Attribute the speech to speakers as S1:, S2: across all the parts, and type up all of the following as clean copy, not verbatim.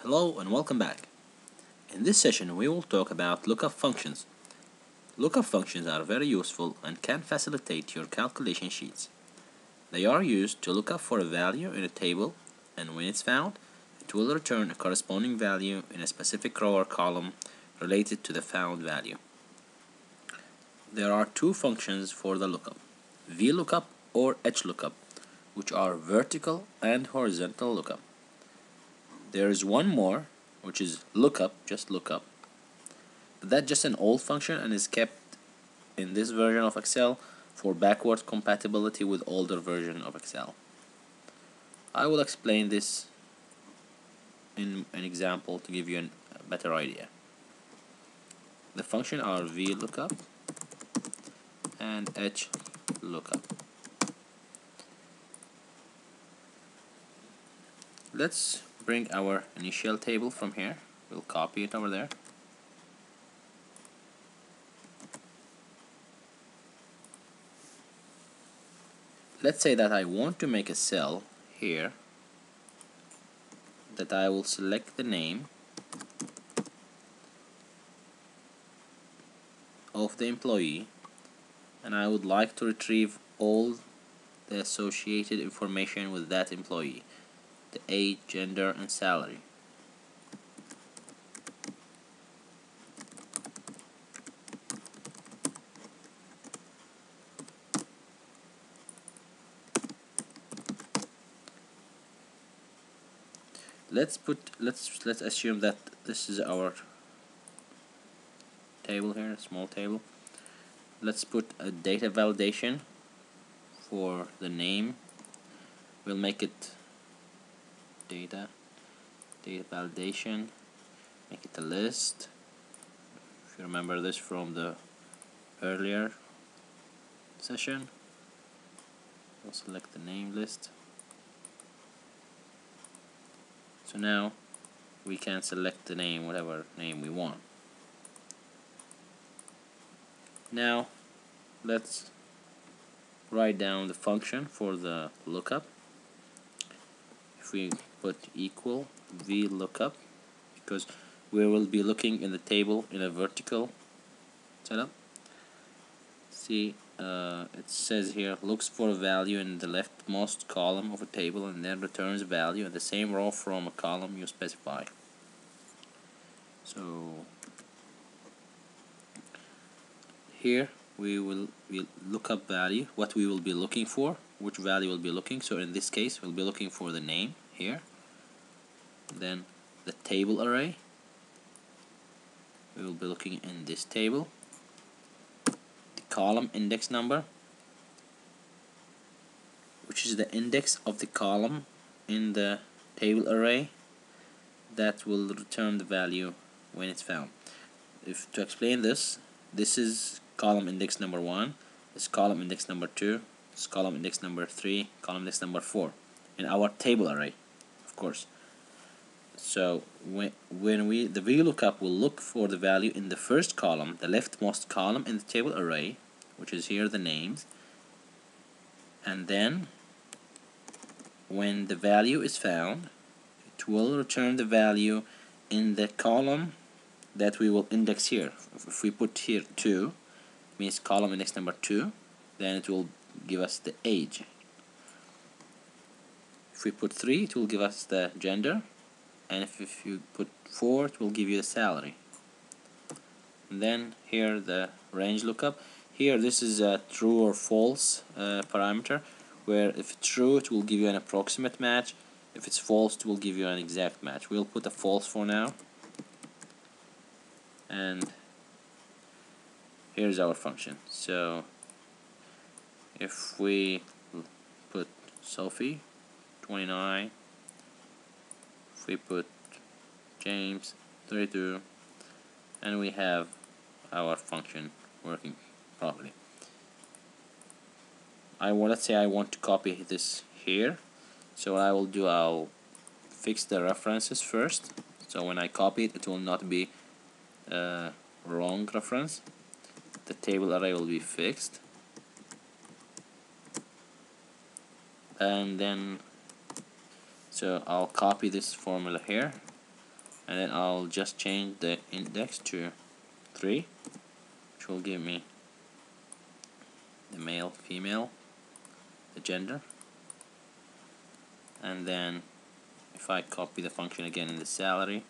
S1: Hello and welcome back. In this session we will talk about lookup functions. Lookup functions are very useful and can facilitate your calculation sheets. They are used to look up for a value in a table, and when it's found, it will return a corresponding value in a specific row or column related to the found value. There are two functions for the lookup, VLOOKUP or HLOOKUP, which are vertical and horizontal lookup. There is one more, which is lookup, just lookup. But that's just an old function and is kept in this version of Excel for backward compatibility with older version of Excel. I will explain this in an example to give you a better idea. The function are VLOOKUP and HLOOKUP. Let's bring our initial table from here. We'll copy it over there. Let's say that I want to make a cell here that I will select the name of the employee, and I would like to retrieve all the associated information with that employee, the age, gender, and salary. Let's assume that this is our table here, a small table. Let's put a data validation for the name. We'll make it data validation, make it a list. If you remember this from the earlier session, we'll select the name list. So now we can select the name, whatever name we want. Now let's write down the function for the lookup. If we put equal VLOOKUP, because we will be looking in the table in a vertical setup. See, it says here, looks for a value in the leftmost column of a table and then returns a value in the same row from a column you specify. So here we'll look up value, what we will be looking for, which value we'll be looking. So in this case we'll be looking for the name here, then the table array, we will be looking in this table, the column index number, which is the index of the column in the table array that will return the value when it's found. To explain this is column index number 1, this column index number 2, this column index number 3, column index number 4 in our table array, of course. So when the VLOOKUP will look for the value in the first column, the leftmost column in the table array, which is here the names, and then when the value is found, it will return the value in the column that we will index here. If we put here 2, means column index number 2, then it will give us the age. If we put 3, it will give us the gender, and if you put 4, it will give you the salary. And then here the range lookup. Here this is a true or false parameter, where if it's true it will give you an approximate match, if it's false it will give you an exact match. We'll put a false for now. And here's our function. So if we put Sophie 29, if we put James 32, and we have our function working properly. Let's say I want to copy this here. So what I will do, I'll fix the references first, so when I copy it, it will not be wrong reference. The table array will be fixed, and then so I'll copy this formula here, and then I'll just change the index to 3, which will give me the male, female, the gender. And then if I copy the function again in the salary,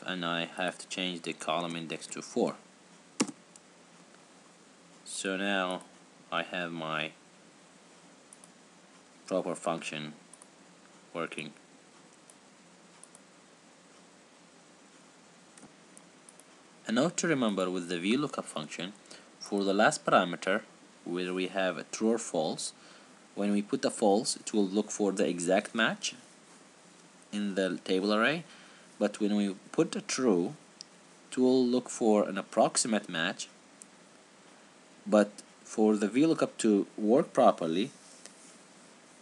S1: and I have to change the column index to 4. So now I have my proper function working. A note to remember with the VLOOKUP function, for the last parameter where we have a true or false, when we put a false it will look for the exact match in the table array, but when we put a true it will look for an approximate match. But for the VLOOKUP to work properly,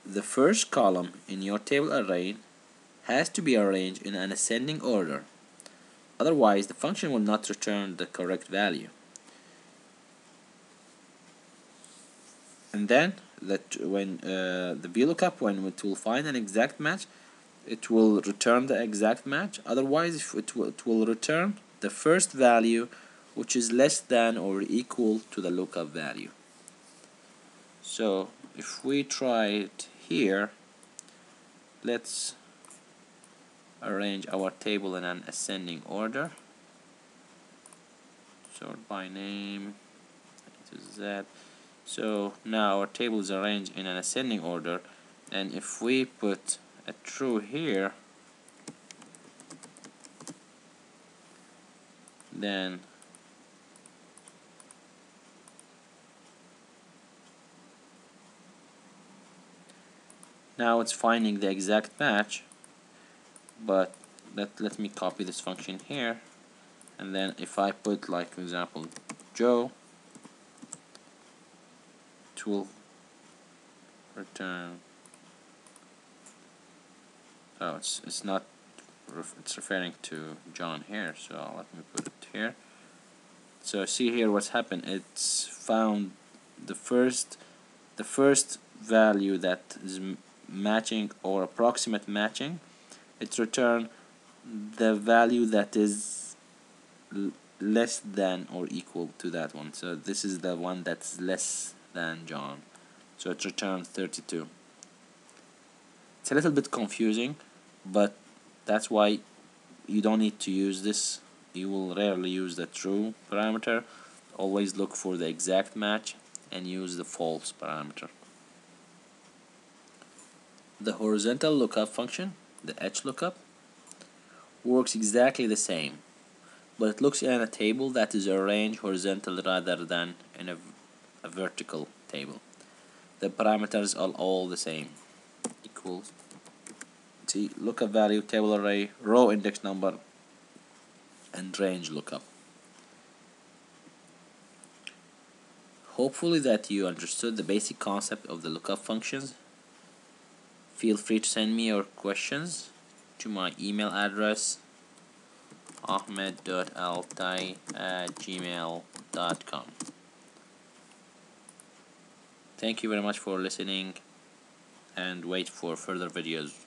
S1: the first column in your table array has to be arranged in an ascending order. Otherwise, the function will not return the correct value. And then, when the VLOOKUP, when it will find an exact match, it will return the exact match. Otherwise, it will return the first value, which is less than or equal to the lookup value. So, if we try it here, let's arrange our table in an ascending order. Sort by name A to Z. So now our table is arranged in an ascending order, and if we put a true here, then now it's finding the exact match. But let me copy this function here, and then if I put, like, for example, Joe, it will return. Oh, it's not. It's referring to John here, so let me put it here. So see here what's happened. It's found the first value that is matching or approximate matching. It's returned the value that is less than or equal to that one. So this is the one that's less than John. So it returns 32. It's a little bit confusing, but that's why you don't need to use this. You will rarely use the true parameter. Always look for the exact match and use the false parameter. The horizontal lookup function, the HLOOKUP, works exactly the same, but it looks in a table that is arranged horizontally rather than in a vertical table. The parameters are all the same. Equals, see, lookup value, table array, row index number, and range lookup. Hopefully that you understood the basic concept of the lookup functions. Feel free to send me your questions to my email address ahmed.altaie@gmail.com. Thank you very much for listening, and wait for further videos.